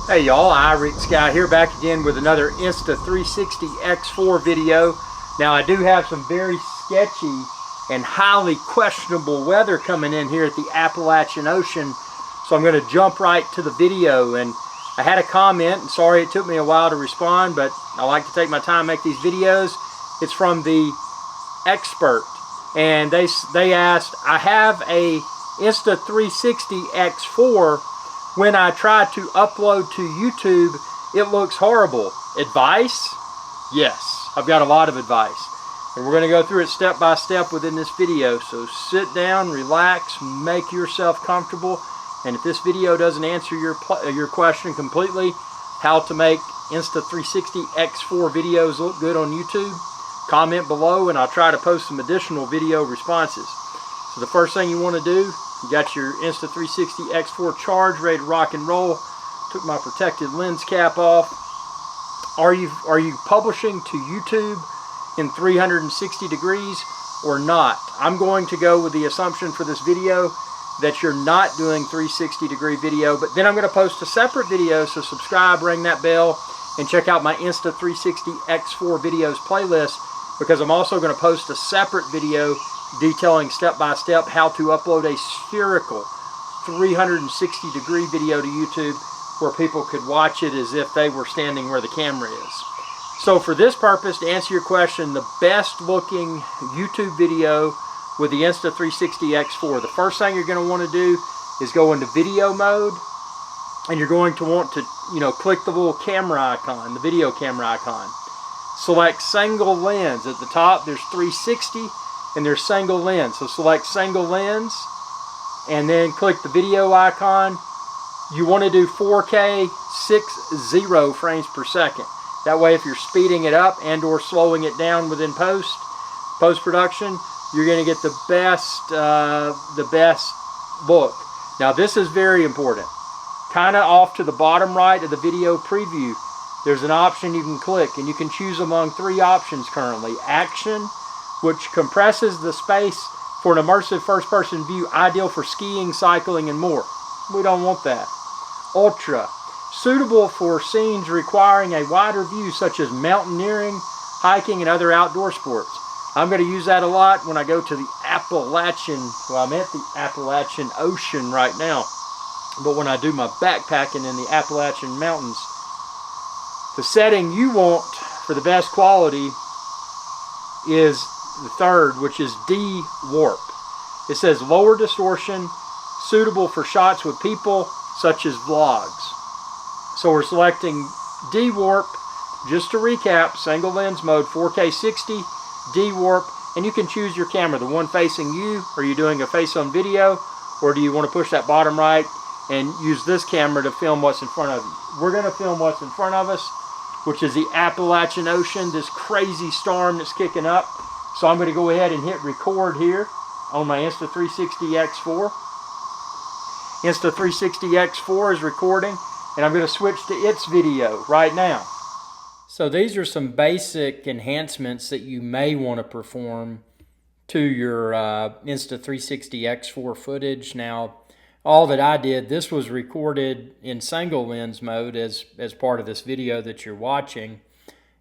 Hey y'all, iRick's Guy here, back again with another Insta360 X4 video. Now I do have some very sketchy and highly questionable weather coming in here at the Appalachian Ocean, so I'm going to jump right to the video. And I had a comment, and sorry it took me a while to respond, but I like to take my time and make these videos. It's from the expert, and they asked, I have a Insta360 X4. When I try to upload to YouTube, it looks horrible. Advice? Yes, I've got a lot of advice. And we're going to go through it step by step within this video. So sit down, relax, make yourself comfortable. And if this video doesn't answer your question completely, how to make Insta360 X4 videos look good on YouTube, comment below and I'll try to post some additional video responses. So the first thing you want to do, you got your Insta360 X4 charged, ready to rock and roll. Took my protected lens cap off. Are you publishing to YouTube in 360 degrees or not? I'm going to go with the assumption for this video that you're not doing 360 degree video, but then I'm going to post a separate video, so subscribe, ring that bell, and check out my Insta360 X4 videos playlist, because I'm also going to post a separate video detailing step-by-step how to upload a spherical 360 degree video to YouTube where people could watch it as if they were standing where the camera is. So for this purpose, to answer your question, the best looking YouTube video with the Insta360 X4, the first thing you're going to want to do is go into video mode, and you're going to want to, click the little camera icon, the video camera icon. Select single lens. At the top there's 360 and there's single lens. So select single lens and then click the video icon. You want to do 4K 60 frames per second. That way if you're speeding it up and or slowing it down within post-production, you're going to get the best look. Now this is very important. Kind of off to the bottom right of the video preview, there's an option you can click, and you can choose among three options currently. Action, which compresses the space for an immersive first-person view, ideal for skiing, cycling, and more. We don't want that. Ultra, suitable for scenes requiring a wider view such as mountaineering, hiking, and other outdoor sports. I'm going to use that a lot when I go to the Appalachian, well, I'm at the Appalachian Ocean right now, but when I do my backpacking in the Appalachian Mountains. The setting you want for the best quality is the third, which is D-Warp. It says lower distortion, suitable for shots with people, such as vlogs. So we're selecting D-Warp. Just to recap, single lens mode, 4K 60, D-Warp, and you can choose your camera, the one facing you. Are you doing a face on video, or do you want to push that bottom right and use this camera to film what's in front of you? We're going to film what's in front of us, which is the Appalachian Ocean, this crazy storm that's kicking up. So I'm going to go ahead and hit record here on my Insta360 X4. Insta360 X4 is recording, and I'm going to switch to its video right now. So these are some basic enhancements that you may want to perform to your Insta360 X4 footage. Now, all that I did, this was recorded in single lens mode as part of this video that you're watching,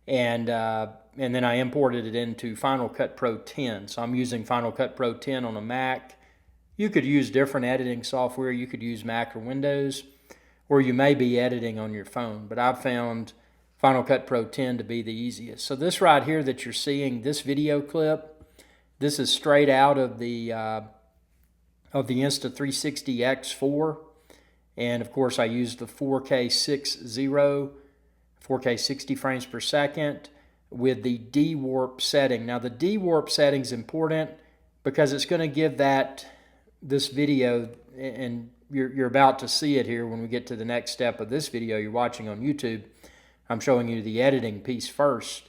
and then I imported it into Final Cut Pro 10. So I'm using Final Cut Pro 10 on a Mac. You could use different editing software. You could use Mac or Windows, or you may be editing on your phone, but I've found Final Cut Pro 10 to be the easiest. So this right here that you're seeing, this video clip, this is straight out of the Insta360 X4, and of course I used the 4K 60 frames per second with the D-Warp setting. Now the D-Warp setting is important because it's going to give this video, and you're about to see it here when we get to the next step of this video you're watching on YouTube. I'm showing you the editing piece first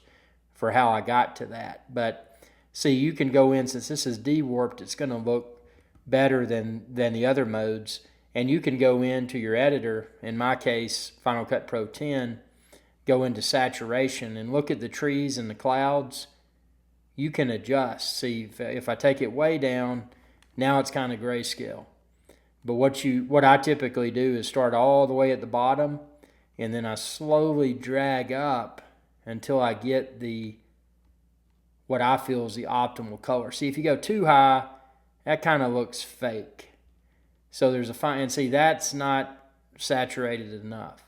for how I got to that. But see, you can go in, since this is D-Warped, it's going to look better than the other modes, and you can go into your editor, in my case Final Cut Pro 10, go into saturation and look at the trees and the clouds. You can adjust. See, if I take it way down, now it's kind of grayscale. But what I typically do is start all the way at the bottom and then I slowly drag up until I get what I feel is the optimal color. See, if you go too high, that kind of looks fake. So there's a fine, and see, that's not saturated enough.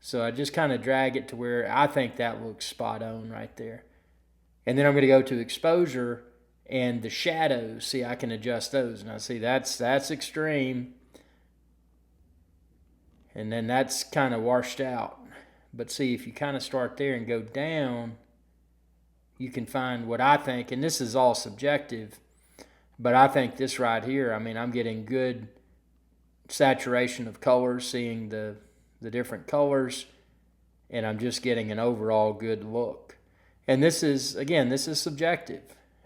So I just kind of drag it to where I think that looks spot on right there. And then I'm going to go to exposure and the shadows. See, I can adjust those. Now see, that's extreme. And then that's kind of washed out. But see, if you kind of start there and go down, you can find what I think, and this is all subjective, but I think this right here, I mean, I'm getting good saturation of colors, seeing the different colors, and I'm just getting an overall good look. And this is, again, this is subjective.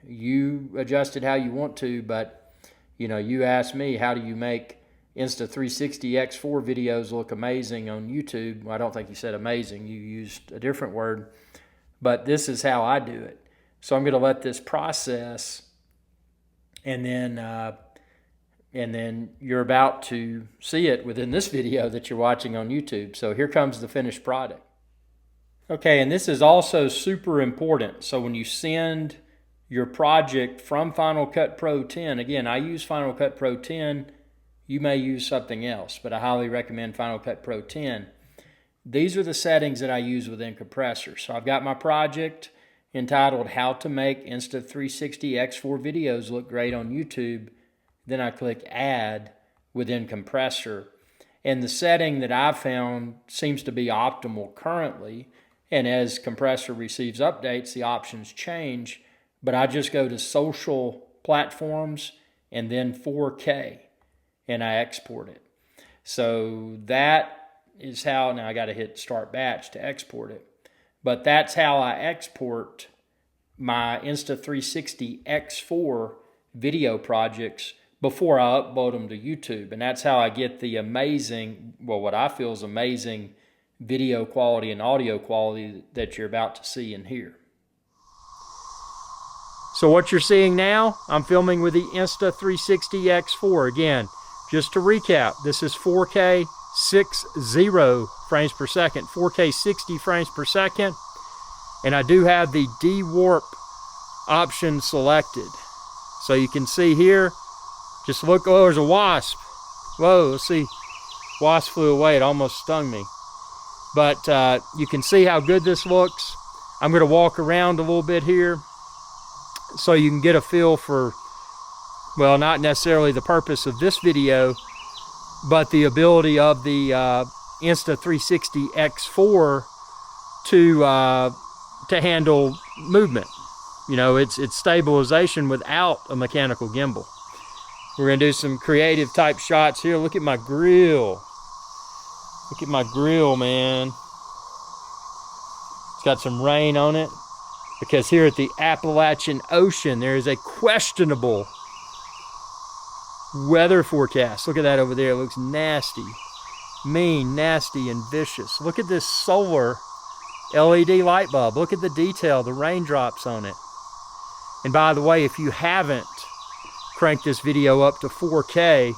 You adjust it how you want to, but, you know, you asked me, how do you make Insta360 X4 videos look amazing on YouTube? Well, I don't think you said amazing. You used a different word. But this is how I do it. So I'm going to let this process, and then you're about to see it within this video that you're watching on YouTube. So here comes the finished product. Okay, and this is also super important. So when you send your project from Final Cut Pro 10, again, I use Final Cut Pro 10. You may use something else, but I highly recommend Final Cut Pro 10. These are the settings that I use within Compressor. So I've got my project entitled How to Make Insta360 X4 Videos Look Great on YouTube. Then I click Add within Compressor. And the setting that I've found seems to be optimal currently. And as Compressor receives updates, the options change. But I just go to Social Platforms and then 4K, and I export it. So that is how, now I got to hit Start Batch to export it. But that's how I export my Insta360 X4 video projects before I upload them to YouTube. And that's how I get the amazing, well, what I feel is amazing video quality and audio quality that you're about to see and hear. So what you're seeing now, I'm filming with the Insta360 X4. Again, just to recap, this is 4K 60 frames per second, 4K 60 frames per second, and I do have the de-warp option selected. So you can see here, just look, oh, there's a wasp. Whoa, let's see, wasp flew away, it almost stung me. But you can see how good this looks. I'm going to walk around a little bit here so you can get a feel for, well, not necessarily the purpose of this video, but the ability of the Insta360 X4 to handle movement. You know, it's stabilization without a mechanical gimbal. We're going to do some creative type shots here. Look at my grill. Look at my grill, man. It's got some rain on it because here at the Appalachian Ocean, there is a questionable weather forecast. Look at that over there. It looks nasty. Mean, nasty, and vicious. Look at this solar LED light bulb. Look at the detail, the raindrops on it. And by the way, if you haven't cranked this video up to 4K,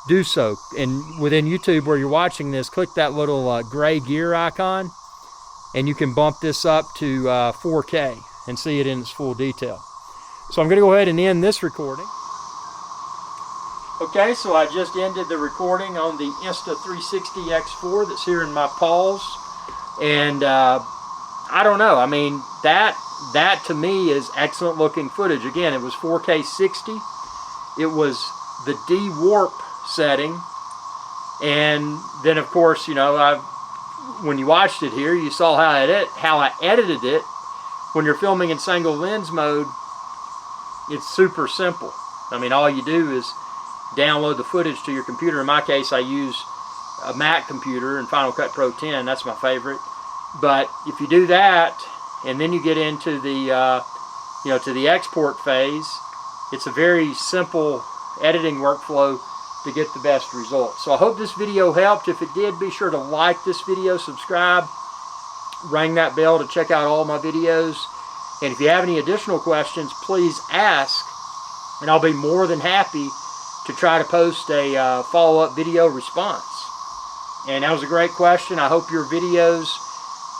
do so. And within YouTube where you're watching this, click that little gray gear icon, and you can bump this up to 4K and see it in its full detail. So I'm going to go ahead and end this recording. Okay, so I just ended the recording on the Insta360 X4 that's here in my paws. And I don't know, I mean, that to me is excellent looking footage. Again, it was 4K 60. It was the de-warp setting. And then, of course, you know, when you watched it here, you saw how I edited it. When you're filming in single lens mode, it's super simple. I mean, all you do is download the footage to your computer. In my case, I use a Mac computer and Final Cut Pro 10. That's my favorite. But if you do that, and then you get into the, to the export phase, it's a very simple editing workflow to get the best results. So I hope this video helped. If it did, be sure to like this video, subscribe, ring that bell to check out all my videos. And if you have any additional questions, please ask, and I'll be more than happy to try to post a follow-up video response. And that was a great question. I hope your videos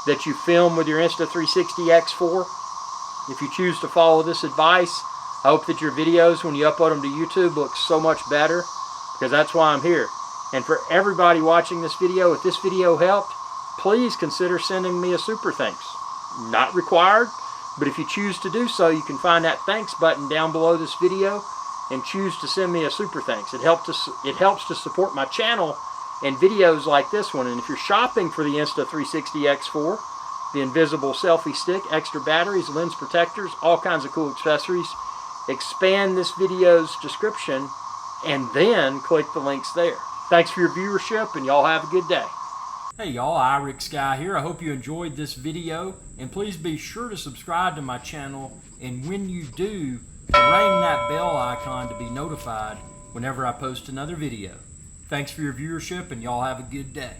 that you film with your Insta360 X4, if you choose to follow this advice, I hope that your videos, when you upload them to YouTube, look so much better, because that's why I'm here. And for everybody watching this video, if this video helped, please consider sending me a super thanks. Not required, but if you choose to do so, you can find that thanks button down below this video and choose to send me a super thanks. It helps to support my channel and videos like this one. And if you're shopping for the Insta360 X4, the invisible selfie stick, extra batteries, lens protectors, all kinds of cool accessories, expand this video's description and then click the links there. Thanks for your viewership, and y'all have a good day. Hey y'all, iRick Guy here. I hope you enjoyed this video, and please be sure to subscribe to my channel, and when you do, ring that bell icon to be notified whenever I post another video. Thanks for your viewership, and y'all have a good day.